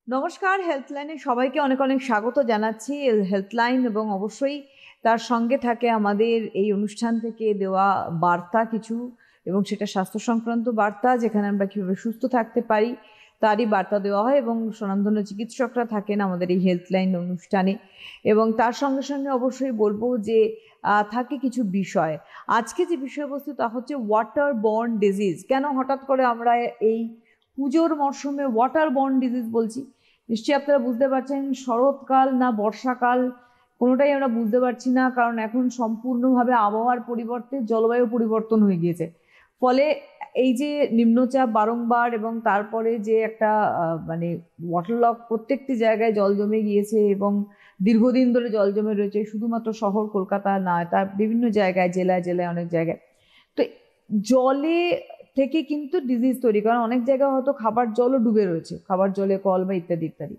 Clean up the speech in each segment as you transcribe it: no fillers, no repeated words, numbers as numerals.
নমস্কার, হেলথলাইনে সবাইকে অনেক অনেক স্বাগত জানাচ্ছি। হেলথলাইন এবং অবশ্যই তার সঙ্গে থাকে আমাদের এই অনুষ্ঠান থেকে দেওয়া বার্তা কিছু, এবং সেটা স্বাস্থ্য সংক্রান্ত বার্তা, যেখানে আমরা কীভাবে সুস্থ থাকতে পারি তারই বার্তা দেওয়া হয়, এবং স্বনামধন্য চিকিৎসকরা থাকেন আমাদের এই হেলথলাইন অনুষ্ঠানে। এবং তার সঙ্গে সঙ্গে অবশ্যই বলবো যে থাকে কিছু বিষয়। আজকে যে বিষয়বস্তু তা হচ্ছে ওয়াটার বর্ন ডিজিজ। কেন হঠাৎ করে আমরা এই পুজোর মরশুমে ওয়াটার বর্ন ডিজিজ বলছি? নিশ্চয়ই আপনারা বুঝতে পারছেন, শরৎকাল না বর্ষাকাল কোনোটাই আমরা বুঝতে পারছি না, কারণ এখন সম্পূর্ণভাবে আবহাওয়ার পরিবর্তে জলবায়ু পরিবর্তন হয়ে গিয়েছে। ফলে এই যে নিম্নচাপ বারংবার, এবং তারপরে যে একটা মানে ওয়াটারলক, প্রত্যেকটি জায়গায় জল জমে গিয়েছে এবং দীর্ঘদিন ধরে জল জমে রয়েছে, শুধুমাত্র শহর কলকাতা নয়, তার বিভিন্ন জায়গায়, জেলায় জেলায় অনেক জায়গায়। তো জলে থেকে কিন্তু ডিজিজ তৈরি, কারণ অনেক জায়গায় হয়তো খাবার জলও ডুবে রয়েছে, খাবার জলে কল বা ইত্যাদি ইত্যাদি।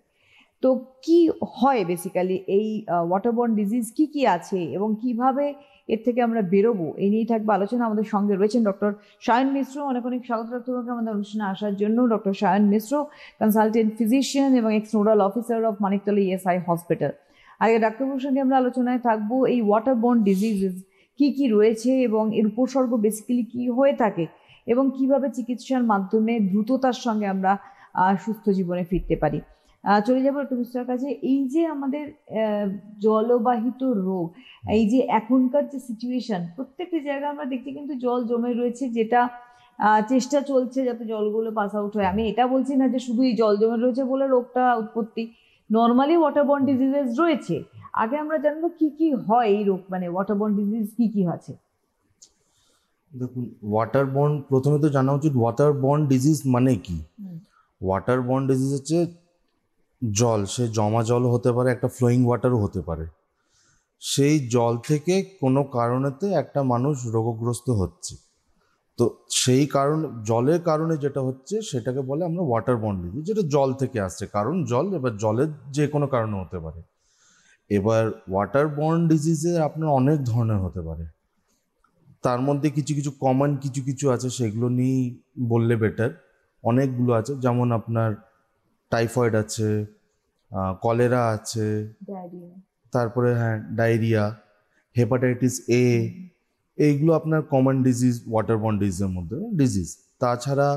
তো কি হয় বেসিক্যালি এই ওয়াটারবর্ন ডিজিজ, কি কি আছে এবং কিভাবে এর থেকে আমরা বেরোবো, এই নিয়েই থাকবে আলোচনা। আমাদের সঙ্গে রয়েছেন ডক্টর সায়ন মিশ্র। অনেক অনেক স্বাগত তোমাকে আমাদের অনুষ্ঠানে আসার জন্য। ডক্টর সায়ন মিশ্র, কনসালটেন্ট ফিজিশিয়ান এবং x nodal officer of Maniktala ESI hospital. আগে ডাক্তারবাবুর সঙ্গে আমরা আলোচনায় থাকবো এই ওয়াটারবর্ন ডিজিজেস কি কি রয়েছে এবং এর উপসর্গ বেসিক্যালি কি হয়ে থাকে, এবং কিভাবে চিকিৎসার মাধ্যমে দ্রুততার সঙ্গে আমরা সুস্থ জীবনে ফিরতে পারি। চলে যাবো একটু মিস্টার কাছে। এই যে আমাদের জলবাহিত রোগ, এই যে এখনকার যে সিচুয়েশন, প্রত্যেকটি জায়গায় আমরা দেখছি কিন্তু জল জমে রয়েছে, যেটা চেষ্টা চলছে যাতে জলগুলো পাস আউট হয়। আমি এটা বলছি না যে শুধু এই জল জমে রয়েছে বলে রোগটা উৎপত্তি, নর্মালি ওয়াটারবর্ন ডিজিজেস রয়েছে। আগে আমরা জানবো কি কি হয় এই রোগ, মানে ওয়াটারবর্ন ডিজিজ কি কি আছে। দেখুন, ওয়াটারবর্ন প্রথমে তো জানা উচিত ওয়াটারবর্ন ডিজিজ মানে কি। ওয়াটারবর্ন ডিজিজ হচ্ছে জল, সে জমা জল হতে পারে, একটা ফ্লোয়িং ওয়াটারও হতে পারে। সেই জল থেকে কোনো কারণেতে একটা মানুষ রোগগ্রস্ত হচ্ছে, তো সেই কারণ জলের কারণে যেটা হচ্ছে সেটাকে বলে আমরা ওয়াটারবর্ন ডিজিজ, যেটা জল থেকে আসছে, কারণ জল, এবার জলের যে কোনো কারণে হতে পারে। এবার ওয়াটারবর্ন ডিজিজে আপনার অনেক ধরনের হতে পারে, তার মধ্যে কিছু কিছু কমন কিছু কিছু আছে, সেগুলো নিয়েই বললে বেটার। অনেকগুলো আছে, যেমন আপনার টাইফয়েড আছে, কলেরা আছে, তারপরে হ্যাঁ ডায়রিয়া, হেপাটাইটিস এ, এইগুলো আপনার কমন ডিজিজ ওয়াটারবর্ন ডিজিজের মধ্যে ডিজিজ। তাছাড়া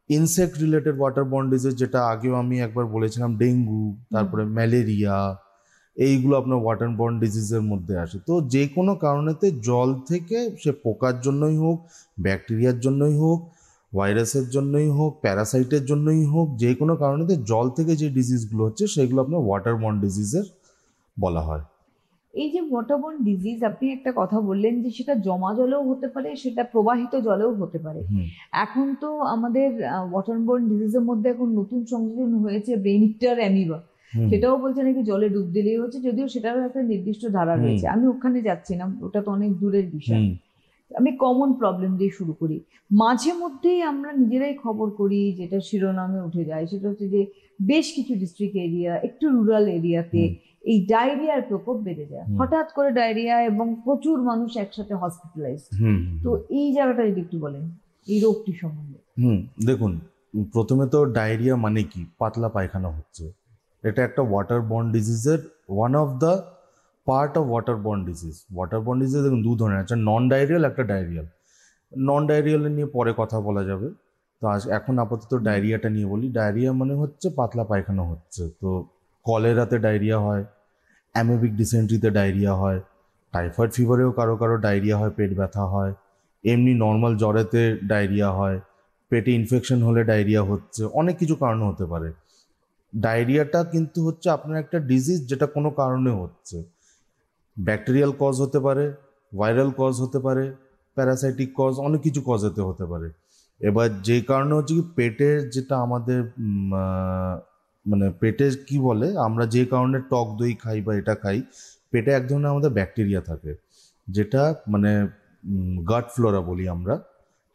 ইনসেক্ট রিলেটেড ওয়াটারবর্ন ডিজিজ, যেটা আগেও আমি একবার বলেছিলাম, ডেঙ্গু, তারপরে ম্যালেরিয়া, এইগুলো আপনার ওয়াটারবর্ন ডিজিজের মধ্যে আসে। তো যে কোনো কারণেতে জল থেকে, সে পোকার জন্যই হোক, ব্যাকটেরিয়ার জন্যই হোক, ভাইরাসের জন্যই হোক, প্যারাসাইটের জন্যই হোক, যে কোনো কারণেতে জল থেকে যে ডিজিজগুলো হচ্ছে সেগুলো আপনার ওয়াটারবর্ন ডিজিজের বলা হয়। এই যে ওয়াটারবর্ন ডিজিজ, আপনি একটা কথা বললেন যে সেটা জমা জলেও হতে পারে, সেটা প্রবাহিত জলেও হতে পারে। এখন তো আমাদের ওয়াটারবর্ন ডিজিজের মধ্যে এখন নতুন সংযোজন হয়েছে ব্রেইনিকটার অ্যামিবা, সেটাও বলছে নাকি জলে ডুব দিলেই হচ্ছে, যদিও সেটারও একটা নির্দিষ্ট ধারা রয়েছে। আমি ওখানে যাচ্ছি না, ওটা তো অনেক দূরের বিষয়। আমি কমন প্রবলেম দিয়ে শুরু করি। মাঝে মধ্যেই আমরা নিজেরাই খবর করি, যেটা শিরোনামে উঠে যায়, সেটা হচ্ছে যে বেশ কিছু ডিস্ট্রিক্ট এরিয়া, একটু রুরাল এরিয়াতে এই ডায়রিয়ার প্রকোপ বেড়ে যায়, হঠাৎ করে ডায়রিয়া, এবং প্রচুর মানুষ একসাথে হসপিটালাইজড। তো এই জায়গাটা যদি একটু বলেন এই রোগটি সম্বন্ধে। দেখুন, প্রথমে তো ডায়রিয়া মানে কি, পাতলা পায়খানা হচ্ছে, এটা একটা ওয়াটারবর্ন ডিজিজের one of the part of waterborne disease. Waterborne disease দেখুন দু ধরনের আছে, নন ডায়রিয়াল, একটা ডায়রিয়াল। নন ডায়রিয়াল নিয়ে পরে কথা বলা যাবে, তো এখন আপাতত ডায়রিয়াটা নিয়ে বলি। ডায়রিয়া মানে হচ্ছে পাতলা পায়খানা হচ্ছে। তো কলেরাতে ডায়রিয়া হয়, অ্যামিবিক ডিসেন্ট্রিতে ডায়রিয়া হয়, টাইফয়েড ফিভারেও কারো কারো ডায়রিয়া হয়, পেট ব্যথা হয়, এমনি নর্মাল জ্বরেতে ডায়রিয়া হয়, পেটে ইনফেকশন হলে ডায়রিয়া হচ্ছে, অনেক কিছু কারণে হতে পারে। ডায়রিয়াটা কিন্তু হচ্ছে আপনার একটা ডিজিজ, যেটা কোনো কারণে হচ্ছে। ব্যাকটেরিয়াল কজ হতে পারে, ভাইরাল কজ হতে পারে, প্যারাসাইটিক কজ, অনেক কিছু কজ হতে পারে। এবার যে কারণে হচ্ছে কি, পেটের যেটা আমাদের মানে পেটে কি বলে, আমরা যে কারণে টক দই খাই বা এটা খাই, পেটে এক ধরনের আমাদের ব্যাকটেরিয়া থাকে, যেটা মানে গাট ফ্লোরা বলি আমরা,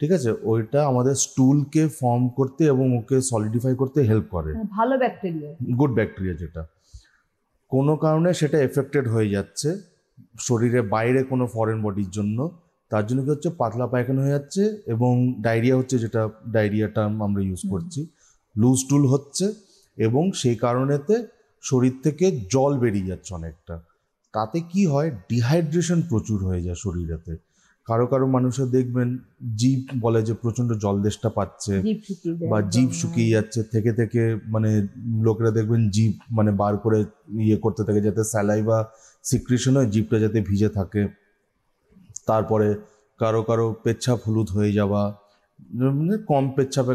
ঠিক আছে? ওইটা আমাদের স্টুলকে ফর্ম করতে এবং ওকে সলিডিফাই করতে হেল্প করে, ভালো ব্যাকটেরিয়া, গুড ব্যাকটেরিয়া। যেটা কোনো কারণে সেটা এফেক্টেড হয়ে যাচ্ছে শরীরে বাইরে কোনো ফরেন বডির জন্য, তার জন্য কি হচ্ছে, পাতলা পায়খানা হয়ে যাচ্ছে এবং ডায়রিয়া হচ্ছে, যেটা ডায়রিয়া টার্ম আমরা ইউজ করছি। লুজ স্টুল হচ্ছে এবং সেই কারণেতে শরীর থেকে জল বেরিয়ে যাচ্ছে অনেকটা। তাতে কি হয়, ডিহাইড্রেশন প্রচুর হয়ে যায় শরীরেতে। কারো কারো মানুষের দেখবেন জিভ বলে যে প্রচণ্ড জলদেষ্টা পাচ্ছে, জিভ শুকিয়ে যায় বা একদম, জিভ হ্যাঁ। শুকিয়ে যাচ্ছে, থেকে থেকে মানে লোকেরা দেখবেন জিভ মানে বার করে ইয়ে করতে থাকে যাতে স্যালাইভা সিক্রেশন হয়, জিভটা যাতে ভিজে থাকে। তারপরে কারো কারো পেচ্ছাপ হলুদ হয়ে যাওয়া, মানে কম পেচ্ছাপে,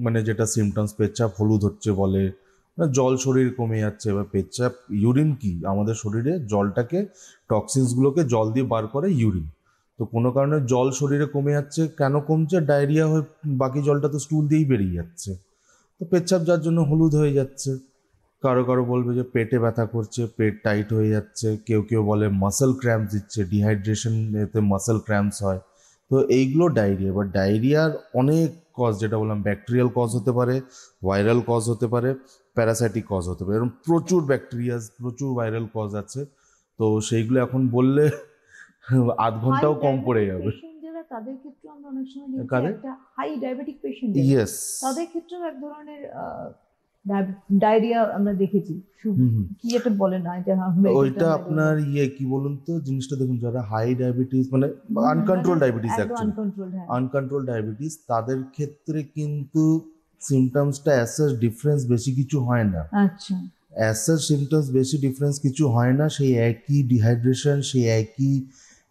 মানে যেটা সিমটমস পেচ্ছাপ হলুদ হচ্ছে বলে, জল শরীর কমে যাচ্ছে। এবার পেচ্ছাপ ইউরিন কি আমাদের শরীরে জলটাকে, টক্সিনসগুলোকে জল দিয়ে বার করে ইউরিন। তো কোনো কারণে জল শরীরে কমে যাচ্ছে, কেন কমছে, ডায়রিয়া হয়ে বাকি জলটা তো স্টুল দিয়েই বেরিয়ে যাচ্ছে, তো পেচ্ছাপ যার জন্য হলুদ হয়ে যাচ্ছে। কারো কারো বলবে যে পেটে ব্যথা করছে, পেট টাইট হয়ে যাচ্ছে, কেউ কেউ বলে মাসেল ক্র্যাম্পস দিচ্ছে, ডিহাইড্রেশন এতে মাসেল ক্র্যাম্পস হয়। তো এইগুলো ডায়রিয়া। এবার ডায়রিয়ার অনেক কজ, যেটা বললাম ব্যাকটেরিয়াল কজ হতে পারে, ভাইরাল কজ হতে পারে, প্যারাসাইটিক কজ হতে পারে, এরকম প্রচুর ব্যাকটেরিয়াস, প্রচুর ভাইরাল কজ আছে। তো সেইগুলো এখন বললে আধ ঘন্টাও কম পড়ে যাবে। যারা, তাদের ক্ষেত্রে আমরা অনেক সময় দেখি কাদের? একটা হাই ডায়াবেটিক পেশেন্ট, ইয়েস, তাদের ক্ষেত্রেও এক ধরনের ডায়রিয়া আমরা দেখেছি। কি এটা বলে না, এটা ওইটা আপনার ইয়ে কি বলুন তো জিনিসটা, দেখুন যারা হাই ডায়াবেটিস মানে আনকন্ট্রোল ডায়াবেটিস, আনকন্ট্রোল ডায়াবেটিস, তাদের ক্ষেত্রে কিন্তু সিমটমসটা অ্যাসাস ডিফারেন্স বেশি কিছু হয় না। আচ্ছা, অ্যাসাস সিমটমস বেশি ডিফারেন্স কিছু হয় না, সেই একই ডিহাইড্রেশন, সেই একই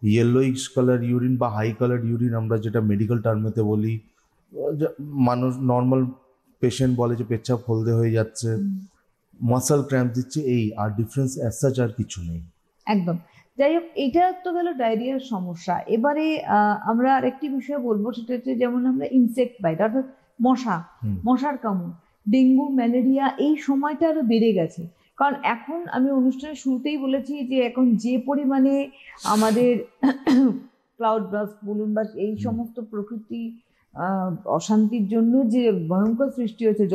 ইয়েলোইশ কালার ইউরিন বা হাই কালার ইউরিন আমরা যেটা মেডিকেল টার্মেতে বলি, মানুষ নর্মাল পেশেন্ট বলে যে পেচ্ছাপ হলদে হয়ে যাচ্ছে, মাসল ক্র্যাম্প দিচ্ছে, এই আর ডিফারেন্স অ্যাজ আর কিছু নেই একদম। যাই হোক, এটা তো গেল ডায়রিয়ার সমস্যা। এবারে আমরা আরেকটি বিষয় বলবো, সেটা হচ্ছে যেমন আমরা ইনসেক্ট বাইট, অর্থাৎ মশার কামড়, ডেঙ্গু, ম্যালেরিয়া এই সময়টা আরো বেড়ে গেছে। কারণ এখন আমি অনুষ্ঠানের শুরুতেই বলেছি যে এখন যে পরিমাণে আমাদের ক্লাউড বাস্ট বলুন বা এই সমস্ত প্রকৃতি অশান্তির জন্য যে ভয়ঙ্কর সৃষ্টি হয়েছে,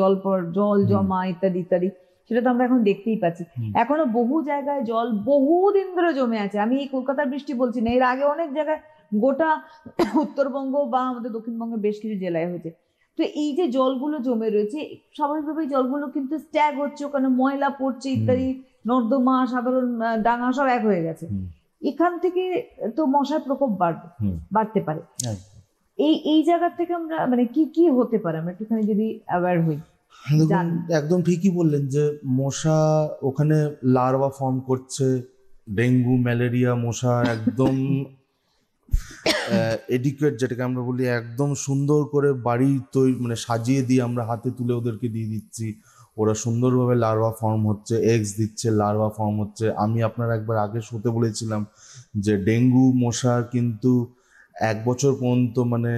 জল জমা ইত্যাদি ইত্যাদি, সেটা তো আমরা এখন দেখতেই পাচ্ছি। এখনো বহু জায়গায় জল বহুদিন ধরে জমে আছে। আমি এই কলকাতার বৃষ্টি বলছি না, এর আগে অনেক জায়গায় গোটা উত্তরবঙ্গ বা আমাদের দক্ষিণবঙ্গের বেশ কিছু জেলায় হয়েছে। তো এই যে জলগুলো জমে রয়েছে, স্বাভাবিকভাবে জলগুলো কিন্তু স্ট্যাগ হচ্ছে, ওখানে ময়লা পড়ছে ইত্যাদি, নর্দমা, সাধারণ ডাঙা সব এক হয়ে গেছে। এখান থেকে তো মশার প্রকোপ বাড়তে পারে। এই জায়গা থেকে আমরা মানে কি কি হতে পারে, আমরা একটুখানি যদি অ্যাওয়্যার হই। একদম ঠিকই বললেন যে মশা ওখানে লার্ভা ফর্ম করছে, ডেঙ্গু ম্যালেরিয়া মশা একদম এডিকুয়েট, যেটাকে আমরা বলি একদম সুন্দর করে বাড়ি তৈরি মানে সাজিয়ে দিয়ে আমরা হাতে তুলে ওদেরকে দিয়ে দিচ্ছি, ওরা সুন্দরভাবে লার্ভা ফর্ম হচ্ছে, এগস দিচ্ছে, লার্ভা ফর্ম হচ্ছে। আমি আপনার একবার আগে শোতে বলেছিলাম যে ডেঙ্গু মশা কিন্তু 1 বছর পর্যন্ত মানে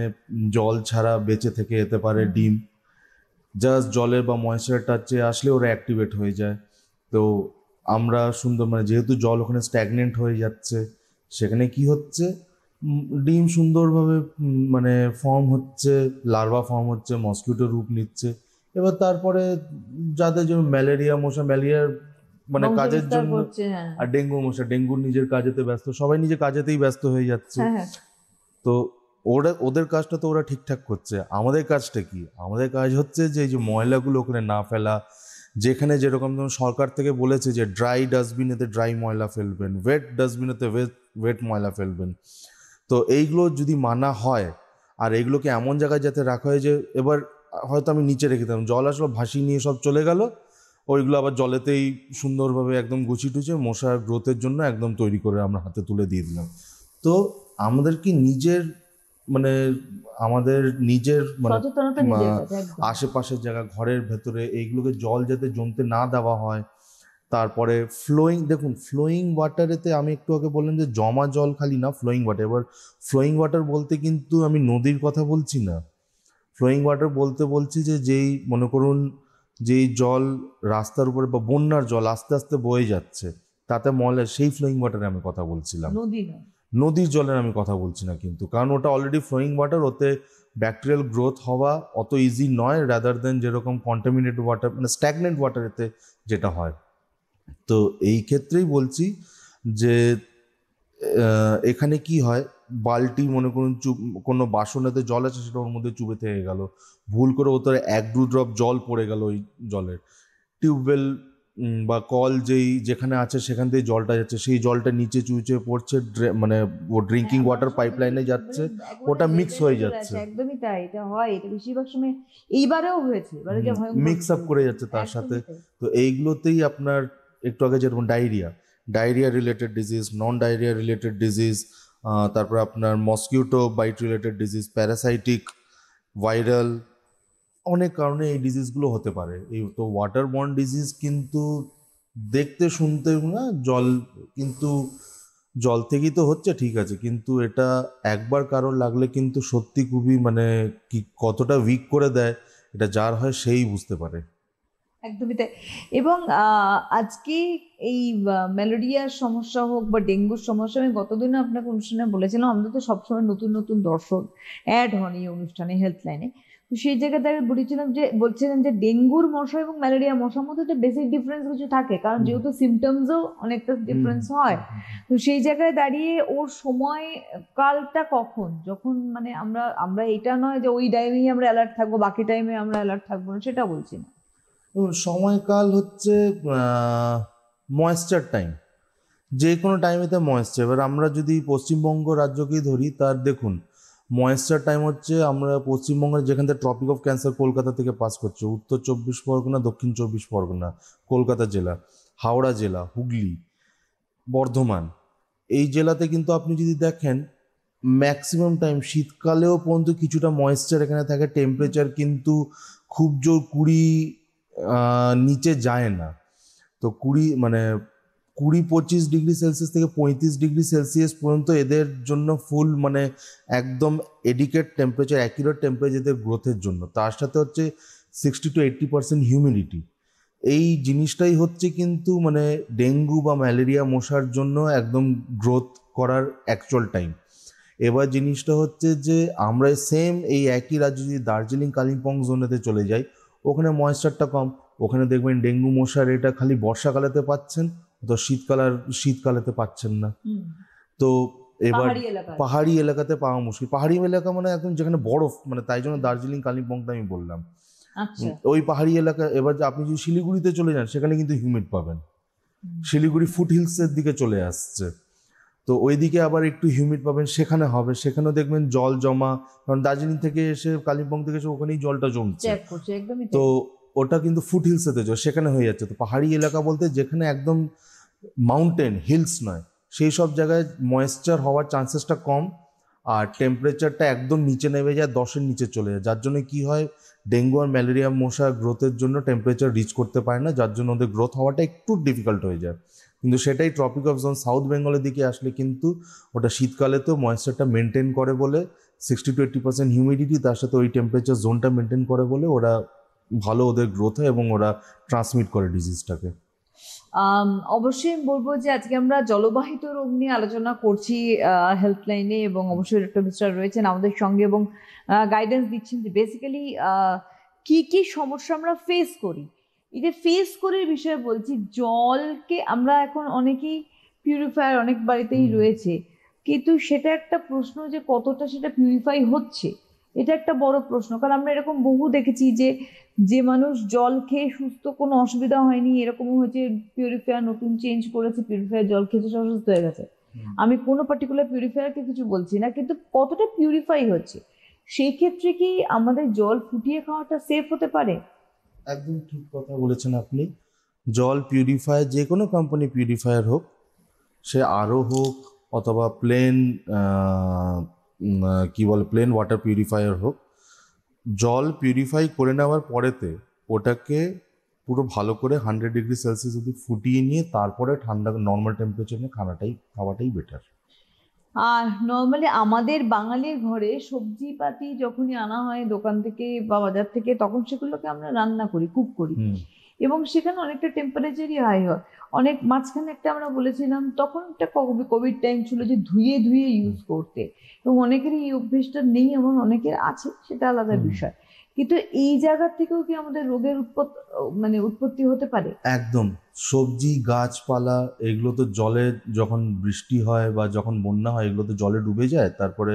জল ছাড়া বেঁচে থেকে যেতে পারে, ডিম জাস্ট জলের বা ময়েশ্চার টাচে আসলে ওরা অ্যাক্টিভেট হয়ে যায়। তো আমরা সুন্দর মানে যেহেতু জল ওখানে স্ট্যাগনেন্ট হয়ে যাচ্ছে, সেখানে কি হচ্ছে, ডিম সুন্দরভাবে মানে ফর্ম হচ্ছে, লার্ভা ফর্ম হচ্ছে, মসকিউটো রূপ নিচ্ছে। এবার তারপরে যাদের যে ম্যালেরিয়া মশা, ম্যালেরিয়ার মানে কাজের জন্য, আর ডেঙ্গু মশা, ডেঙ্গুর নিজের কাজেতে ব্যস্ত, সবাই নিজের কাজেতেই ব্যস্ত হয়ে যাচ্ছে। তো ওদের কাজটা তো ওরা ঠিকঠাক করছে, আমাদের কাজটা কি, আমাদের কাজ হচ্ছে যে এই যে ময়লাগুলো ওখানে না ফেলা। যেখানে যেরকম ধরুন সরকার থেকে বলেছে যে ড্রাই ডাস্টবিনেতে ড্রাই ময়লা ফেলবেন, ওয়েট ডাস্টবিনেতে ওয়েট ময়লা ফেলবেন, তো এইগুলো যদি মানা হয়, আর এইগুলোকে এমন জায়গায় যাতে রাখা হয় যে এবার হয়তো আমি নিচে রেখে দিলাম, জল আসলো ভাসিয়ে নিয়ে সব চলে গেল, ওইগুলো আবার জলেতেই সুন্দরভাবে একদম গুছিয়ে টুছিয়ে মশার গ্রোথের জন্য একদম তৈরি করে আমরা হাতে তুলে দিয়ে দিলাম। তো আমাদের কি নিজের মানে আমাদের নিজের মানে আশেপাশের জায়গা, ঘরের ভেতরে এইগুলোকে জল যাতে জমতে না দেওয়া হয়। তারপরে ফ্লোয়িং, দেখুন ফ্লোয়িং ওয়াটারেতে আমি একটু আগে বললাম যে জমা জল খালি না, ফ্লোয়িং ওয়াটার। এবার ফ্লোয়িং ওয়াটার বলতে কিন্তু আমি নদীর কথা বলছি না, ফ্লোয়িং ওয়াটার বলতে বলছি যে যেই মনে করুন যেই জল রাস্তার উপরে বা বন্যার জল আস্তে আস্তে বয়ে যাচ্ছে, তাতে ময়লা, সেই ফ্লোয়িং ওয়াটারে আমি কথা বলছিলাম, নদীর জলের আমি কথা বলছি না কিন্তু, কারণ ওটা অলরেডি ফ্লোয়িং ওয়াটার, ওতে ব্যাকটেরিয়াল গ্রোথ হওয়া অত ইজি নয়, রাদার দেন যেরকম কন্টামিনেটেড ওয়াটার মানে স্ট্যাগনেন্ট ওয়াটারেতে যেটা হয়। তো এই ক্ষেত্রেই বলছি যে এখানে কি হয়, বালতি মনে করুন কোনো বাসনেতে জল আছে, সেটা ওর মধ্যে চুবে থেকে গেল, ভুল করে ওতে 1-2 ড্রপ জল পড়ে গেল ওই জলের, টিউবওয়েল বা কল যেখানে আছে সেখান থেকে জলটা যাচ্ছে, সেই জলটা নিচে চুইচে পড়ছে, মানে ও ড্রিঙ্কিং ওয়াটার পাইপলাইনে যাচ্ছে, ওটা মিক্স হয়ে যাচ্ছে, একদমই তাই, এটা হয়, এটা বেশিরভাগ সময় এইবারেও হয়েছে, এবারে যা ভয়ঙ্কর মিক্স আপ করে যাচ্ছে তার সাথে। একদমই তাই। তো এইগুলোতেই আপনার একটু আগে যেরকম diarrhoea related disease, non diarrhoea related disease, তারপর আপনার mosquito bite related disease, parasitic, viral, অনেক কারণে এই ডিজিজগুলো হতে পারে। এই তো ওয়াটার বর্ন ডিজিজ কিন্তু দেখতে শুনতে না জল, কিন্তু জল থেকেই তো হচ্ছে, ঠিক আছে, কিন্তু এটা একবার কারোর লাগলে কিন্তু সত্যি খুবই মানে কি কতটা উইক করে দেয়, এটা যার হয় সেই বুঝতে পারে। একদমই তাই। এবং আজকে এই ম্যালেরিয়ার সমস্যা হোক বা ডেঙ্গুর সমস্যা, আমি গতদিনও আপনাকে অনুষ্ঠানে বলেছিলাম, আমাদের তো সবসময় নতুন নতুন দর্শক অ্যাড হন এই অনুষ্ঠানে হেল্পলাইনে। তো সেই জায়গাতে আমি বলছিলাম যে ডেঙ্গুর মশা এবং ম্যালেরিয়া মশার মধ্যে একটা বেসিক ডিফারেন্স কিছু থাকে, কারণ যেহেতু সিমটমসও অনেকটা ডিফারেন্স হয়। তো সেই জায়গায় দাঁড়িয়ে ওর সময় কালটা কখন, যখন মানে আমরা আমরা এটা নয় যে ওই টাইমেই আমরা অ্যালার্ট থাকবো, বাকি টাইমে আমরা অ্যালার্ট থাকবো না, সেটা বলছি না। সময়কাল হচ্ছে ময়েশ্চার টাইম, যে কোনো টাইমেতে ময়েশ্চার। এবার আমরা যদি পশ্চিমবঙ্গ রাজ্যকেই ধরি, তার দেখুন ময়েশ্চার টাইম হচ্ছে, আমরা পশ্চিমবঙ্গের যেখান থেকে ট্রপিক অফ ক্যান্সার কলকাতা থেকে পাস করছে, উত্তর 24 পরগনা, দক্ষিণ 24 পরগনা, কলকাতা জেলা, হাওড়া জেলা, হুগলি, বর্ধমান, এই জেলাতে কিন্তু আপনি যদি দেখেন ম্যাক্সিমাম টাইম শীতকালেও পর্যন্ত কিছুটা ময়েশ্চার এখানে থাকে, টেম্পারেচার কিন্তু খুব জোর 20 নিচে যায় না। তো 20-25 ডিগ্রি সেলসিয়াস থেকে 35 ডিগ্রি সেলসিয়াস পর্যন্ত এদের জন্য ফুল মানে একদম এডিকেট টেম্পারেচার, অ্যাকিউরেট টেম্পারেচার এদের গ্রোথের জন্য। তার সাথে হচ্ছে 60-80% হিউমিডিটি। এই জিনিসটাই হচ্ছে কিন্তু মানে ডেঙ্গু বা ম্যালেরিয়া মশার জন্য একদম গ্রোথ করার অ্যাকচুয়াল টাইম। এবার জিনিসটা হচ্ছে যে আমরা সেম এই একই রাজ্য যদি দার্জিলিং কালিম্পং জোনেতে চলে যাই, ওখানে ময়েশ্চারটা কম, ওখানে দেখবেন ডেঙ্গু মশার এটা খালি বর্ষাকালেতে পাচ্ছেন, তো শীতকালেতে পাচ্ছেন না। তো এবার পাহাড়ি এলাকাতে পাওয়া মুশকিল। পাহাড়ি এলাকা মানে একদম যেখানে বরফ, মানে তাই জন্য দার্জিলিং কালিম্পংটা আমি বললাম। ওই পাহাড়ি এলাকা, এবার যে আপনি যদি শিলিগুড়িতে চলে যান সেখানে কিন্তু হিউমিড পাবেন, শিলিগুড়ি ফুট হিলসের দিকে চলে আসছে, তো ওইদিকে আবার একটু হিউমিড পাবেন, সেখানে হবে, সেখানেও দেখবেন জল জমা, কারণ দার্জিলিং থেকে এসে কালিম্পং থেকে এসে ওখানেই জলটা জমছে, তো ওটা কিন্তু ফুট হিলসেতে সেখানে হয়ে যাচ্ছে। তো পাহাড়ি এলাকা বলতে যেখানে একদম মাউন্টেন হিলস নয়, সেই সব জায়গায় ময়েশ্চার হওয়ার চান্সেসটা কম, আর টেম্পারেচারটা একদম নিচে নেমে যায়, 10-এর নিচে চলে যায়, যার জন্য কি হয় ডেঙ্গু আর ম্যালেরিয়া মশা গ্রোথের জন্য টেম্পারেচার রিচ করতে পারে না, যার জন্য ওদের গ্রোথ হওয়াটা একটু ডিফিকাল্ট হয়ে যায়। কিন্তু সেটাই ট্রপিক অফ জোন সাউথ বেঙ্গলের দিকে আসলে কিন্তু ওটা শীতকালেতেও ময়েশ্চারটা মেনটেন করে বলে, 60-80% হিউমিডিটি, তার সাথে ওই টেম্পারেচার জোনটা মেনটেন করে বলে ওরা ভালো ওদের গ্রোথ হয় এবং ওরা ট্রান্সমিট করে ডিজিজটাকে। অবশ্যই আমি বলবো যে আজকে আমরা জলবাহিত রোগ নিয়ে আলোচনা করছি হেল্পলাইনে, এবং অবশ্যই ডক্টর মিশ্রা রয়েছেন আমাদের সঙ্গে এবং গাইডেন্স দিচ্ছেন যে বেসিক্যালি কি কি সমস্যা আমরা ফেস করি। এই যে ফেস করার বিষয়ে বলছি, জলকে আমরা এখন অনেকেই পিউরিফায়ার অনেক বাড়িতেই রয়েছে, কিন্তু সেটা একটা প্রশ্ন যে কতটা সেটা পিউরিফাই হচ্ছে, এটা একটা বড় প্রশ্ন। কারণ আমরা এরকম বহু দেখেছি যে যে মানুষ জল খেয়ে সুস্থ, কোনো অসুবিধা হয়নি, এরকমও হয়েছে পিউরিফায়ার নতুন চেঞ্জ করেছে, পিউরিফায়ার জল খেতে সে অসুস্থ হয়ে গেছে। আমি কোনো পার্টিকুলার পিউরিফায়ারকে কিছু বলছি না, কিন্তু কতটা পিউরিফাই হচ্ছে, সেই ক্ষেত্রে কি আমাদের জল ফুটিয়ে খাওয়াটা সেফ হতে পারে? একদম ঠিক কথা বলেছেন আপনি। জল পিউরিফায়ার, যে কোনো কোম্পানি পিউরিফায়ার হোক, সে আরও হোক অথবা প্লেন কি বলে প্লেন ওয়াটার পিউরিফায়ার হোক, জল পিউরিফাই করে নেওয়ার পরেতে ওটাকে পুরো ভালো করে 100 ডিগ্রি সেলসিয়াস অব্দি ফুটিয়ে নিয়ে তারপরে ঠান্ডা নর্মাল টেম্পারেচারে খাওয়াটাই বেটার। আর নর্মালি আমাদের বাঙালির ঘরে সবজিপাতি যখনই আনা হয় দোকান থেকে বা বাজার থেকে, তখন সেগুলোকে আমরা রান্না করি, কুক করি, এবং সেখানে অনেকটা টেম্পারেচারই হাই হয়। অনেক মাঝখানে একটা আমরা বলেছিলাম, তখন একটা কোভিড টাইম ছিল, যে ধুয়ে ধুয়ে ইউজ করতে, এবং অনেকেরই এই অভ্যেসটা নেই, এমন অনেকের আছে, সেটা আলাদা বিষয়। কিন্তু এই জায়গা থেকেও কি আমাদের রোগের উৎপত্তি হতে পারে? একদম। সবজি গাছপালা এগুলো তো জলে, যখন বৃষ্টি হয় বা যখন বন্যা হয় এগুলো তো জলে ডুবে যায়, তারপরে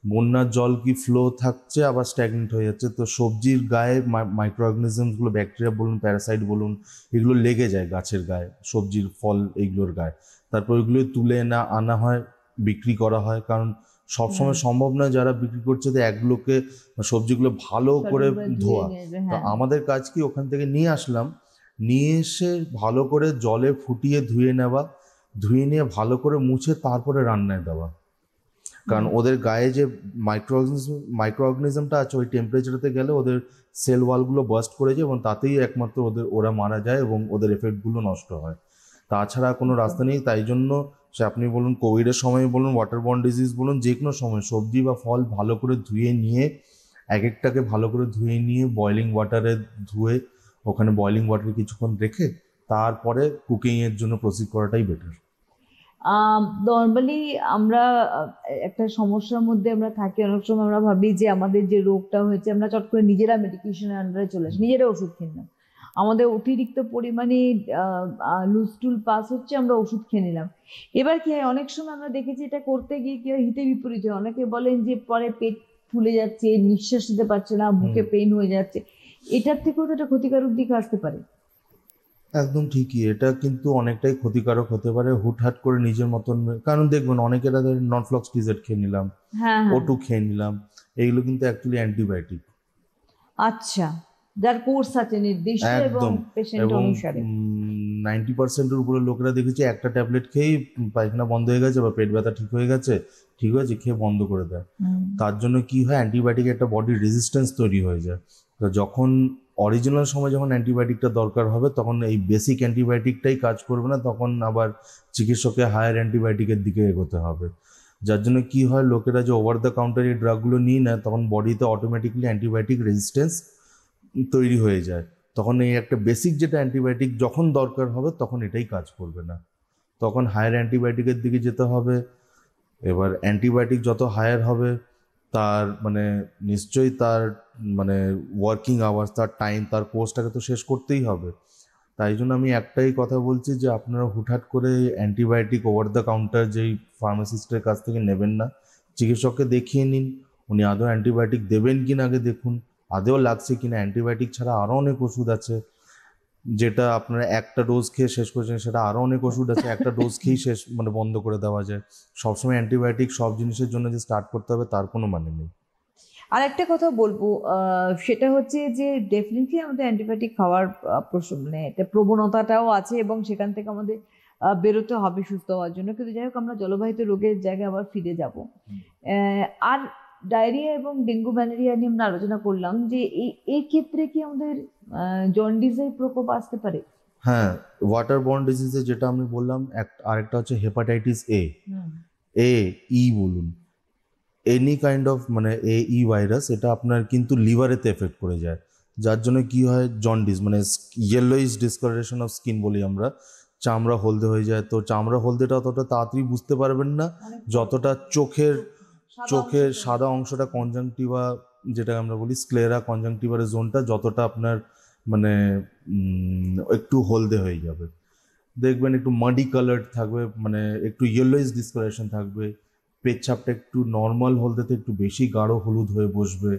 বন্যার জল কি ফ্লো থাকছে আবার স্ট্যাগনেন্ট হয়ে যাচ্ছে, তো সবজির গায়ে মাইক্রো অর্গানিজমসগুলো, ব্যাকটেরিয়া বলুন, প্যারাসাইট বলুন, এগুলো লেগে যায় গাছের গায়ে, সবজির ফল এইগুলোর গায়ে। তারপর ওইগুলো তুলে আনা হয়, বিক্রি করা হয়, কারণ সবসময় সম্ভব নয় যারা বিক্রি করছে তো একগুলোকে সবজিগুলো ভালো করে ধোয়া। তো আমাদের কাজ কি ওখান থেকে নিয়ে আসলাম, নিয়ে এসে ভালো করে জলে ফুটিয়ে ধুয়ে নেওয়া, ধুয়ে নিয়ে ভালো করে মুছে তারপরে রান্নায় দেওয়া। কারণ ওদের গায়ে যে মাইক্রো অর্গানিজমটা আছে ওই টেম্পারেচারতে গেলে ওদের সেল ওয়ালগুলো বাস্ট করে যায় এবং তাতেই একমাত্র ওরা মারা যায় এবং ওদের এফেক্টগুলো নষ্ট হয়। তাছাড়া কোনো রাস্তা নেই। তাই জন্য সে আপনি বলুন কোভিডের সময় বলুন, ওয়াটারবর্ন ডিজিজ বলুন, যে কোনো সময় সবজি বা ফল ভালো করে ধুয়ে নিয়ে, এক একটাকে ভালো করে ধুয়ে নিয়ে বয়লিং ওয়াটারে ধুয়ে ওখানে বয়লিং ওয়াটারে কিছুক্ষণ রেখে তারপরে কুকিংয়ের জন্য প্রসিড করাটাই বেটার। নর্মালি আমরা একটা সমস্যার মধ্যে আমরা থাকি, অনেক সময় আমরা ভাবি যে আমাদের যে রোগটা হয়েছে আমরা চট করে নিজেরা মেডিকেশনের আন্ডারে চলে আসি, নিজেরা ওষুধ খেয়ে নিলাম, আমাদের অতিরিক্ত পরিমাণে লুজ টুল পাস হচ্ছে, আমরা ওষুধ খেয়ে নিলাম। এবার কি হয়, অনেক সময় আমরা দেখেছি এটা করতে গিয়ে কি হয়, হিতে বিপরীত হয়। অনেকে বলেন যে পরে পেট ফুলে যাচ্ছে, নিঃশ্বাস নিতে পারছে না, বুকে পেইন হয়ে যাচ্ছে। এটার থেকেও তো একটা ক্ষতিকারক দিক আসতে পারে। একদম ঠিকই, এটা কিন্তু অনেকটাই ক্ষতিকারক হতে পারে হুটহাট করে নিজের মতন। কারণ দেখবেন অনেকেরা ননফ্লক্সটিজেড খেয়ে নিলাম, হ্যাঁ, হ্যাঁ। ওটু খেয়ে নিলাম, এইগুলো কিন্তু অ্যাকচুয়ালি অ্যান্টিবায়োটিক। আচ্ছা, যার কোর্স আছে নির্দিষ্ট এবং একদম। পেশেন্ট এবং অনুসারে। 90%-এর উপরে লোকেরা দেখেছি একটা ট্যাবলেট খেয়েই পায়খানা বন্ধ হয়ে গেছে বা পেট ব্যথা ঠিক হয়ে গেছে, ঠিক হয়েছে, খেয়ে বন্ধ করে দেয়। তার জন্য কি হয়, অ্যান্টিবায়োটিক একটা বডির রেজিস্ট্যান্স তৈরি হয়ে যায়। তো যখন অরিজিনাল সময় যখন অ্যান্টিবায়োটিকটা দরকার হবে তখন এই বেসিক অ্যান্টিবায়োটিকটাই কাজ করবে না, তখন আবার চিকিৎসককে হায়ার অ্যান্টিবায়োটিকের দিকে এগোতে হবে। যার জন্য কি হয়, লোকেরা যে ওভার দ্য কাউন্টার এই ড্রাগগুলো নিয়ে নেয় তখন বডিতে অটোমেটিকলি অ্যান্টিবায়োটিক রেজিস্ট্যান্স তৈরি হয়ে যায়। তখন এই একটা বেসিক যেটা অ্যান্টিবায়োটিক যখন দরকার হবে তখন এটাই কাজ করবে না, তখন হায়ার অ্যান্টিবায়োটিকের দিকে যেতে হবে। এবার অ্যান্টিবায়োটিক যত হায়ার হবে তার মানে নিশ্চয়ই তার মানে ওয়ার্কিং আওয়ার্স, তার টাইম, তার কোর্সটাকে তো শেষ করতেই হবে। তাই জন্য আমি একটাই কথা বলছি যে আপনারা হুটহাট করে অ্যান্টিবায়োটিক ওভার দ্য কাউন্টার যেই ফার্মাসিস্টের কাছ থেকে নেবেন না, চিকিৎসককে দেখিয়ে নিন, উনি আদৌ অ্যান্টিবায়োটিক দেবেন কিনা আগে দেখুন, আদৌ লাগছে কিনা। অ্যান্টিবায়োটিক ছাড়া আরও অনেক ওষুধ আছে, যেটা আপনারা একটা ডোজ খেয়ে শেষ করেছেন, সেটা আরও অনেক ওষুধ আছে একটা ডোজ খেয়েই শেষ মানে বন্ধ করে দেওয়া যায়। সবসময় অ্যান্টিবায়োটিক সব জিনিসের জন্য যে স্টার্ট করতে হবে তার কোনো মানে নেই। আর একটা কথা বলবো, সেটা হচ্ছে যে ডেফিনেটলি আমাদের অ্যান্টিবায়োটিক খাওয়ার মানে একটা প্রবণতাটাও আছে এবং সেখান থেকে আমাদের বেরোতে হবে সুস্থ হওয়ার জন্য। কিন্তু যাই হোক, আমরা জলবাহিত রোগের জায়গায় আবার ফিরে যাব। আর ডায়রিয়া এবং ডেঙ্গু ম্যালেরিয়া নিয়ে আমরা আলোচনা করলাম, যে এই ক্ষেত্রে কি আমাদের জন্ডিসের প্রকোপ আসতে পারে? হ্যাঁ, ওয়াটারবর্ন ডিজিজে যেটা আমি বললাম, আরেকটা হচ্ছে হেপাটাইটিস এ, এ ই বলুন, এনি কাইন্ড অফ মানে ই ভাইরাস, এটা আপনার কিন্তু লিভারেতে এফেক্ট করে যায়। যার জন্য কি হয়, জন্ডিস মানে ইয়েলোইশ ডিসকালারেশন অফ স্কিন বলি আমরা, চামড়া হলদে হয়ে যায়। তো চামড়া হলদেটা অতটা তাড়াতাড়ি বুঝতে পারবেন না যতটা চোখের সাদা অংশটা কনজাংটিভা, যেটা আমরা বলি স্ক্লেরা কনজাংটিভার জোনটা, যতটা আপনার মানে একটু হলদে হয়ে যাবে। দেখবেন একটু মাডি কালার্ড থাকবে, মানে একটু ইয়েলোইশ ডিসকালারেশন থাকবে, পেচ্ছাপটা একটু নর্মাল হলদেতে একটু বেশি গাঢ় হলুদ হয়ে বসবে।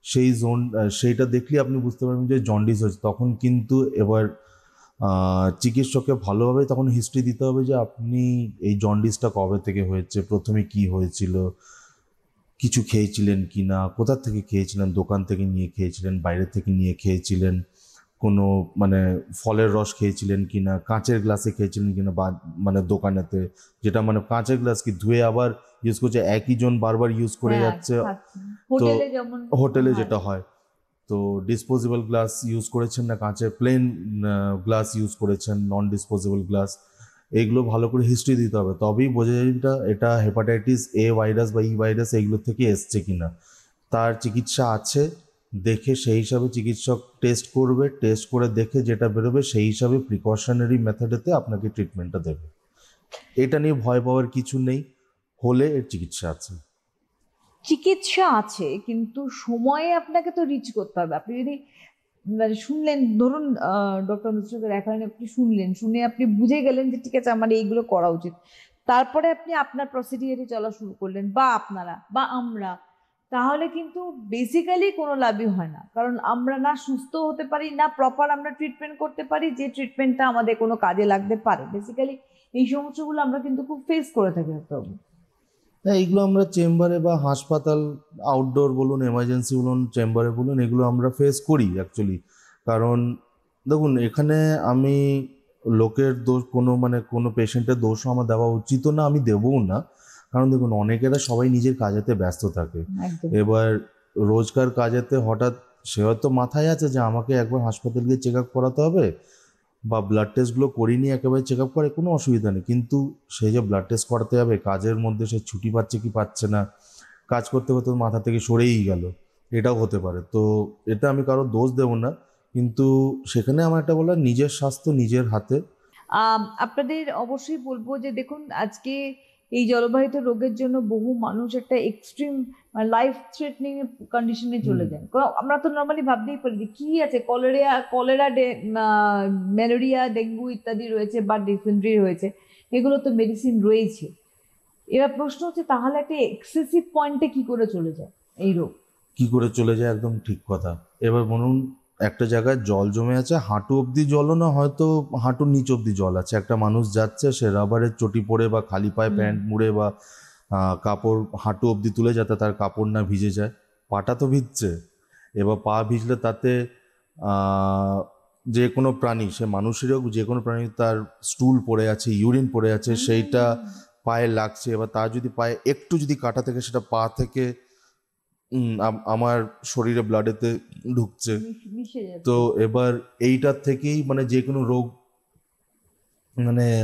সেই জোন, সেইটা দেখলে আপনি বুঝতে পারবেন যে জন্ডিস হয়েছে। তখন কিন্তু এবার চিকিৎসককে ভালোভাবে তখন হিস্ট্রি দিতে হবে যে আপনি এই জন্ডিসটা কবে থেকে হয়েছে, প্রথমে কি হয়েছিল, কিছু খেয়েছিলেন কি না, কোথা থেকে খেয়েছিলেন, দোকান থেকে নিয়ে খেয়েছিলেন, বাইরে থেকে নিয়ে খেয়েছিলেন, কোনো মানে ফলের রস খেয়েছিলেন কি না, কাঁচের গ্লাসে খেয়েছিলেন কি না, বা মানে দোকানেতে যেটা মানে কাঁচের গ্লাস কি ধুয়ে আবার ইউজ করছে, একই জন বারবার ইউজ করে যাচ্ছে। তো হোটেলে যেমন হোটেলে যেটা হয়, তো ডিসপোজেবল গ্লাস ইউজ করেছেন না কাঁচের প্লেন গ্লাস ইউজ করেছেন, নন ডিসপোজেবল গ্লাস, এইগুলো ভালো করে হিস্ট্রি দিতে হবে, তবেই বোঝা যায় এটা হেপাটাইটিস এ ভাইরাস বা ই ভাইরাস এইগুলো থেকে এসছে কিনা। তার চিকিৎসা আছে, দেখে সেই হিসাবে চিকিৎসক টেস্ট করবে, টেস্ট করে দেখে যেটা বেরোবে সেই হিসাবে প্রিকশনারি মেথডেতে আপনাকে ট্রিটমেন্টটা দেবে। এটা নিয়ে ভয় পাওয়ার কিছু নেই, হলে এর চিকিৎসা আছে। চিকিৎসা আছে, কিন্তু সময়ে আপনাকে তো রিচ করতে হবে। আপনি যদি মানে শুনলেন, ধরুন ডক্টর মিশ্রকে দেখালেন, আপনি শুনলেন, শুনে আপনি বুঝে গেলেন যে ঠিক আছে আমার এইগুলো করা উচিত, তারপরে আপনি আপনার প্রসিডিওরে চলা শুরু করলেন বা আপনারা বা আমরা, তাহলে কিন্তু বেসিক্যালি কোনো লাভই হয় না। কারণ আমরা না সুস্থ হতে পারি, না প্রপার আমরা ট্রিটমেন্ট করতে পারি যে ট্রিটমেন্টটা আমাদের কোনো কাজে লাগতে পারে। বেসিক্যালি এই সমস্যাগুলো আমরা কিন্তু খুব ফেস করে থাকি ডাক্তারবাবু। হ্যাঁ, এইগুলো আমরা চেম্বারে বা হাসপাতাল, আউটডোর বলুন, এমার্জেন্সি বলুন, চেম্বারে বলুন, এগুলো আমরা ফেস করি অ্যাকচুয়ালি। কারণ দেখুন, এখানে আমি লোকের দোষ, কোনো পেশেন্টের দোষও আমার দেওয়া উচিত না, আমি দেবও না। কারণ দেখুন, অনেকেরা সবাই নিজের কাজেতে ব্যস্ত থাকে। একদম। এবার রোজকার কাজেতে হঠাৎ সে হয়তো মাথায় আছে যে আমাকে একবার হাসপাতাল গিয়ে চেক আপ করাতে হবে, বা ব্লাড টেস্টগুলো করিয়ে একেবারে চেক আপ করে, কোনো অসুবিধা নেই। কিন্তু সেই যে ব্লাড টেস্ট করাতে যাবে, কাজের মধ্যে সে ছুটি পাচ্ছে কি পাচ্ছে না, কাজ করতে করতে মাথা থেকে সরেই গেল, এটাও হতে পারে। তো এটা আমি কারো দোষ দেবো না, কিন্তু সেখানে আমার একটা বলার, নিজের স্বাস্থ্য নিজের হাতে। আপনাদের অবশ্যই বলবো যে দেখুন, আজকে এই জলবাহিত রোগের জন্য বহু মানুষ একটা এক্সট্রিম লাইফ থ্রেটনিং কন্ডিশনে চলে হুম। যায়। কারণ আমরা তো নর্মালি ভাবতেই পারি যে কি আছে, কলেরা, ম্যালেরিয়া, ডেঙ্গু ইত্যাদি রয়েছে বা ডিসেন্ট্রি রয়েছে, এগুলো তো মেডিসিন রয়েছে। এবার প্রশ্ন হচ্ছে তাহলে একটা এক্সেসিভ পয়েন্টে কি করে চলে যায় এই রোগ? কি করে চলে যায়, একদম ঠিক কথা। এবার বলুন, একটা জায়গায় জল জমে আছে, হাঁটু অবধি জলও না, হয়তো হাঁটুর নিচ অবধি জল আছে, একটা মানুষ যাচ্ছে, সে রাবারের চটি পরে বা খালি পায়ে হুম। প্যান্ট মুড়ে বা কাপড় হাঁটু অবধি তুলে, যাতে তার কাপড় না ভিজে যায়। পাটা তো ভিজছে। এবার পা ভিজলে তাতে আহ, যে কোনো প্রাণী, সে মানুষের হোক যে কোনো প্রাণী, তার স্টুল পড়ে আছে, ইউরিন পড়ে আছে, সেইটা পায়ে লাগছে। এবার তার যদি পায়ে একটু যদি কাটা থেকে, সেটা পা থেকে আমার শরীরে ব্লাডেতে ঢুকছে। মিশে তো যাচ্ছে। এবার এইটার থেকেই যে কোনো রোগ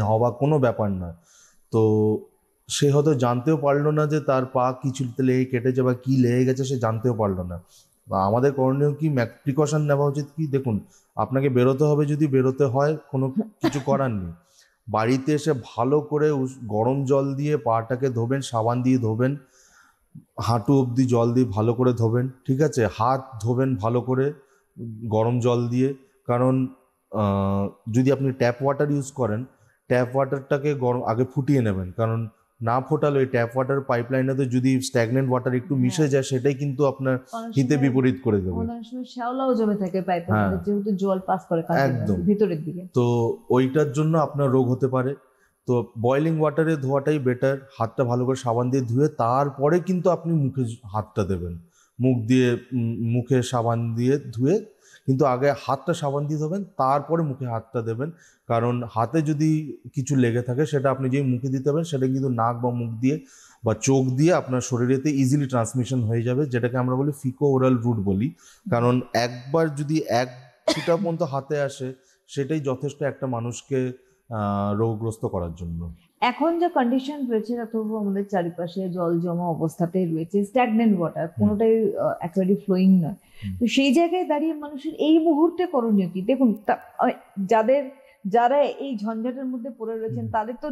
হওয়া কোনো ব্যাপার না। তো সে হয়তো জানতেও পারলো না যে তার পা কিছুতে লেগে কেটেছে বা কি লেগে গেছে, সে জানতেও পারলো না। বা আমাদের করণীয় কি, প্রিকশন নেওয়া উচিত কি, দেখুন, আপনাকে বেরোতে হবে, যদি বেরোতে হয়, কোনো কিছু করার নেই। বাড়িতে এসে ভালো করে গরম জল দিয়ে পাটাকে ধোবেন, সাবান দিয়ে ধোবেন, হাঁটু অবধি জল দিয়ে ভালো করে ধোবেন, ঠিক আছে? হাত ধোবেন ভালো করে গরম জল দিয়ে। কারণ আহ, যদি আপনি ট্যাপ ওয়াটার ইউজ করেন, ট্যাপ ওয়াটারটাকে গরম আগে ফুটিয়ে নেবেন। কারণ না ফোটালে ওই ট্যাপ ওয়াটার পাইপলাইনেতে যদি স্ট্যাগনেন্ট ওয়াটার একটু মিশে হ্যাঁ, যায়, সেটাই কিন্তু আপনার অনেক হিতে সময় বিপরীত করে দেবে। অনেক সময় শ্যাওলাও জমে থাকে পাইপের হ্যাঁ, মধ্যে, যেহেতু জল পাস করে একদম। কন্টিনিউয়াসলি ভিতরের দিকে। তো ওইটার জন্য আপনার রোগ হতে পারে। তো বয়লিং ওয়াটারে ধোয়াটাই বেটার। হাতটা ভালো করে সাবান দিয়ে ধুয়ে তারপরে কিন্তু আপনি মুখে হাতটা দেবেন। মুখ দিয়ে মুখে সাবান দিয়ে ধুয়ে, কিন্তু আগে হাতটা সাবান দিয়ে ধোবেন, তারপরে মুখে হাতটা দেবেন। কারণ হাতে যদি কিছু লেগে থাকে, সেটা আপনি যেই মুখে দিতে পারেন, সেটা কিন্তু নাক বা মুখ দিয়ে বা চোখ দিয়ে আপনার শরীরেতে ইজিলি ট্রান্সমিশন হয়ে যাবে, যেটাকে আমরা বলি ফিকো ওরাল রুট বলি। কারণ একবার যদি এক ছিটা পর্যন্ত হাতে আসে, সেটাই যথেষ্ট একটা মানুষকে রোগগ্রস্ত করার জন্য। এখন যে কন্ডিশন রয়েছে ডাক্তারবাবু, আমাদের চারিপাশে জল জমা অবস্থাতেই রয়েছে, স্ট্যাগনেন্ট ওয়াটার, হুম, কোনোটাই একেবারে ফ্লোয়িং নয়। হুম, তো সেই জায়গায় দাঁড়িয়ে মানুষের এই মুহূর্তে করণীয় কি? দেখুন, যাদের যারা এই ঝঞ্ঝাটের মধ্যে পড়ে রয়েছেন, হুম, তাদের তো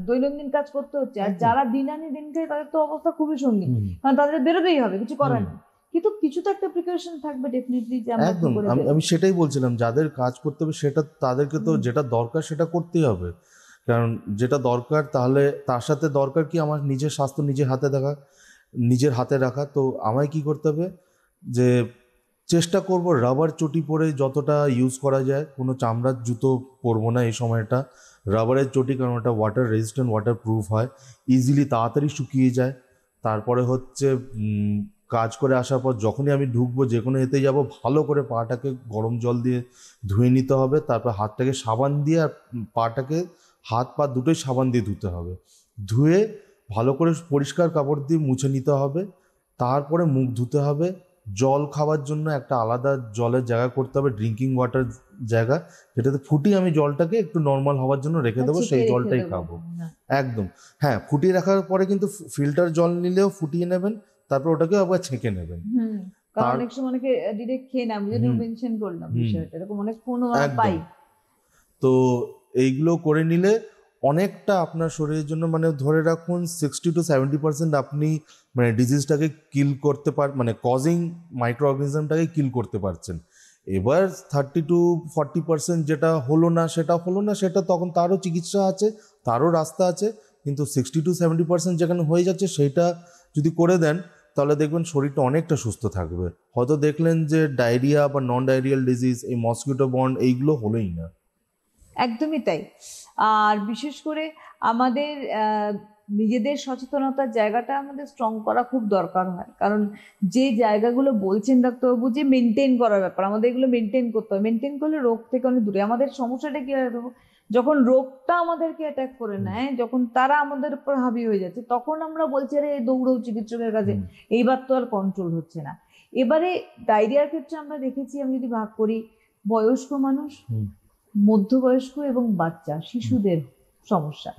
দৈনন্দিন কাজ করতে হচ্ছে, আর একদম। যারা দিন আনে দিন খায়, তাদের তো অবস্থা খুবই সঙ্গীন। হুম, কারণ তাদের বেরোতেই হবে, কিছু করার হুম, নেই। কিন্তু কিছু তো একটা প্রিপারেশন থাকবে ডেফিনেটলি, যে আমরা কি একদম। করে আমি আমি বেরোবো। সেটাই বলছিলাম, যাদের কাজ করতে হবে, সেটা তাদেরকে তো হুম। যেটা দরকার সেটা করতেই হবে। কারণ যেটা দরকার, তাহলে তার সাথে দরকার কি, আমার নিজের স্বাস্থ্য নিজের হাতে রাখা। তো আমায় কি করতে হবে, যে চেষ্টা করব রাবার চটি পরে যতটা ইউজ করা যায়। কোনো চামড়ার জুতো পরবো না এই সময়টা। রাবারের চটি, কারণ ওটা ওয়াটার রেজিস্ট্যান্ট, ওয়াটার প্রুফ হয়, ইজিলি তাড়াতাড়ি শুকিয়ে যায়। তারপরে হচ্ছে কাজ করে আসার পর যখনই আমি ঢুকবো, যে কোনো এতে যাব, ভালো করে পাটাকে গরম জল দিয়ে ধুয়ে নিতে হবে। তারপর হাতটাকে সাবান দিয়ে, আর পাটাকে, হাত পা দুটোই সাবান দিয়ে ধুতে হবে। ধুয়ে ভালো করে পরিষ্কার কাপড় দিয়ে মুছে নিতে হবে। তারপরে মুখ ধুতে হবে। জল খাওয়ার জন্য একটা আলাদা জলের জায়গা করতে হবে, ড্রিঙ্কিং ওয়াটার জায়গা, যেটাতে ফুটিয়ে আমি জলটাকে একটু নর্মাল হওয়ার জন্য রেখে দেবো, ছেঁকে সেই রেখে জলটাই দেবো। খাবো। হ্যাঁ। একদম। হ্যাঁ, ফুটিয়ে রাখার পরে কিন্তু ফিল্টার জল নিলেও ফুটিয়ে নেবেন, তারপর ওটাকে আবার ছেঁকে নেবেন। হুম। কারণ তার অনেক সময় অনেকে ডিরেক্ট খেয়ে নেয়, আমি যদি হুম, মেনশন করলাম হুম, বিষয়টা, এরকম অনেক ফোন পাই। একদম। তো এইগুলো করে নিলে অনেকটা আপনার শরীরের জন্য, ধরে রাখুন 60 to 70% আপনি ডিজিজটাকে কিল করতে কজিং মাইক্রো অর্গানিজমটাকে কিল করতে পারছেন। এবার 30 to 40% যেটা হলো না, সেটা তখন তারও চিকিৎসা আছে, তারও রাস্তা আছে। কিন্তু 60-70% যেখানে হয়ে যাচ্ছে সেইটা যদি করে দেন তাহলে দেখবেন শরীরটা অনেকটা সুস্থ থাকবে। হয়তো দেখলেন যে ডায়রিয়া বা নন ডায়রিয়াল ডিজিজ, এই মসকিউটো বর্ন এইগুলো হলোই না। একদমই তাই। আর বিশেষ করে আমাদের নিজেদের সচেতনতার জায়গাটা আমাদের স্ট্রং করা খুব দরকার হয়, কারণ যে জায়গাগুলো বলছেন ডাক্তারবাবু যে মেনটেন করার ব্যাপার, আমাদের এগুলো মেনটেন করতে হবে। মেনটেন করলে রোগ থেকে অনেক দূরে। আমাদের সমস্যাটা কি হয় দেখো, যখন রোগটা আমাদেরকে অ্যাটাক করে নেয়, যখন তারা আমাদের উপর হাবি হয়ে যাচ্ছে, তখন আমরা বলছি আরে দৌড়ও চিকিৎসকের কাছে, এইবার তো আর কন্ট্রোল হচ্ছে না। এবারে ডায়রিয়ার ক্ষেত্রে আমরা দেখেছি, আমি যদি ভাগ করি, বয়স্ক মানুষ, মধ্যবয়স্ক এবং বাচ্চা শিশুদের সমস্যা,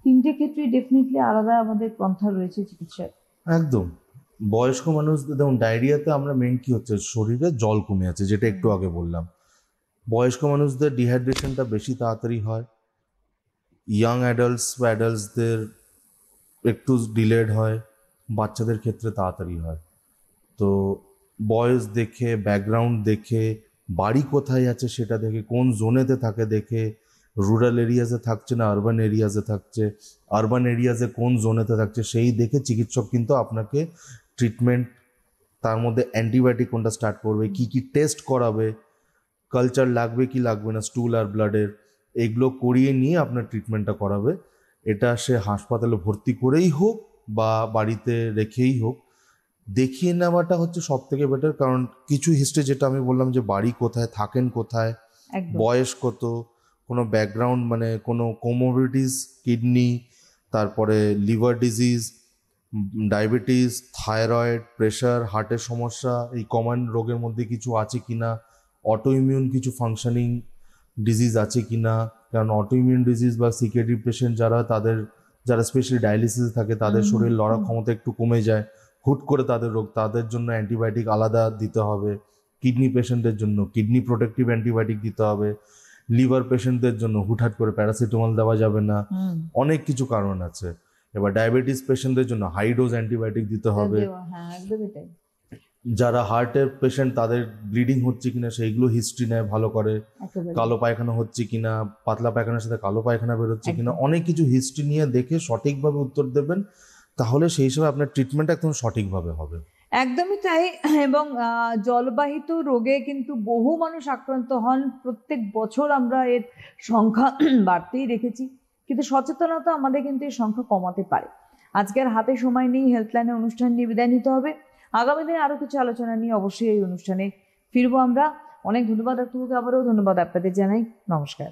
তিনটে ক্ষেত্রে ডেফিনেটলি আলাদা আমাদের পন্থা রয়েছে চিকিৎসার। একদম। বয়স্ক মানুষদের দেখুন, ডায়রিয়াতে আমরা মেন কি হচ্ছে, শরীরে জল কমে আছে, যেটা একটু আগে বললাম। বয়স্ক মানুষদের ডিহাইড্রেশনটা বেশি তাড়াতাড়ি হয়, ইয়াং অ্যাডাল্টস বা অ্যাডাল্টসদের একটু ডিলেড হয়, বাচ্চাদের ক্ষেত্রে তাড়াতাড়ি হয়। তো বয়স দেখে, ব্যাকগ্রাউন্ড দেখে, বাড়ি কোথায় আছে সেটা দেখে, কোন জোনেতে থাকে দেখে, রুরাল এরিয়াজে থাকছে না আরবান এরিয়াজে থাকছে, আরবান এরিয়াজে কোন জোনেতে থাকছে সেই দেখে চিকিৎসক কিন্তু আপনাকে ট্রিটমেন্ট, তার মধ্যে অ্যান্টিবায়োটিক কোনটা স্টার্ট করবে, কি কি টেস্ট করাবে, কালচার লাগবে কি লাগবে না স্টুল আর ব্লাডের, এগুলো করিয়ে নিয়ে আপনার ট্রিটমেন্টটা করাবে। এটা সে হাসপাতালে ভর্তি করেই হোক বা বাড়িতে রেখেই হোক, দেখিয়ে নেওয়াটা হচ্ছে সব থেকে বেটার। কারণ কিছু হিস্ট্রি, যেটা আমি বললাম যে বাড়ি কোথায়, থাকেন কোথায়, বয়স কত, কোনো ব্যাকগ্রাউন্ড মানে কোনো কোমোবিডিটিস, কিডনি, তারপরে liver disease, diabetes, thyroid, pressure, হার্টের সমস্যা, এই কমন রোগের মধ্যে কিছু আছে কিনা, অটো ইমিউন কিছু ফাংশনিং ডিজিজ আছে কিনা। কারণ অটো ইমিউন ডিজিজ বা সিকেডি পেশেন্ট যারা স্পেশালি ডায়ালিসিসে থাকে, তাদের শরীর লড়ার ক্ষমতা একটু কমে যায়, হুট করে তাদের রোগ, তাদের জন্য অ্যান্টিবায়োটিক আলাদা দিতে হবে। কিডনি পেশেন্টদের জন্য কিডনি প্রোটেক্টিভ অ্যান্টিবায়োটিক দিতে হবে। লিভার পেশেন্টদের জন্য হুটহাট করে প্যারাসিটামল দেওয়া যাবে না, অনেক কিছু কারণ আছে। এবার ডায়াবেটিস পেশেন্টদের জন্য হাই ডোজ অ্যান্টিবায়োটিক দিতে হবে। যারা হার্টের পেশেন্ট, তাদের ব্লিডিং হচ্ছে কিনা সেইগুলো হিস্ট্রি নেয় ভালো করে, কালো পায়খানা হচ্ছে কিনা, পাতলা পায়খানার সাথে কালো পায়খানা বেরোচ্ছে কিনা, অনেক কিছু হিস্ট্রি নিয়ে দেখে সঠিকভাবে উত্তর দেবেন, তাহলে সেই হিসেবে আপনার ট্রিটমেন্ট একদম সঠিকভাবে হবে। একদমই তাই। এবং জলবাহিত রোগে কিন্তু বহু মানুষ আক্রান্ত হন প্রত্যেক বছর, আমরা এর সংখ্যা বাড়তেই রেখেছি, কিন্তু সচেতনতা আমাদের কিন্তু এই সংখ্যা কমাতে পারে। আজকের হাতে সময় নেই, হেল্পলাইনের অনুষ্ঠান নিয়ে বিদায় নিতে হবে। আগামী দিনে আরো কিছু আলোচনা নিয়ে অবশ্যই এই অনুষ্ঠানে ফিরবো আমরা। অনেক ধন্যবাদ ডাক্তারবাবুকে, আবারও ধন্যবাদ আপনাদের জানাই। নমস্কার।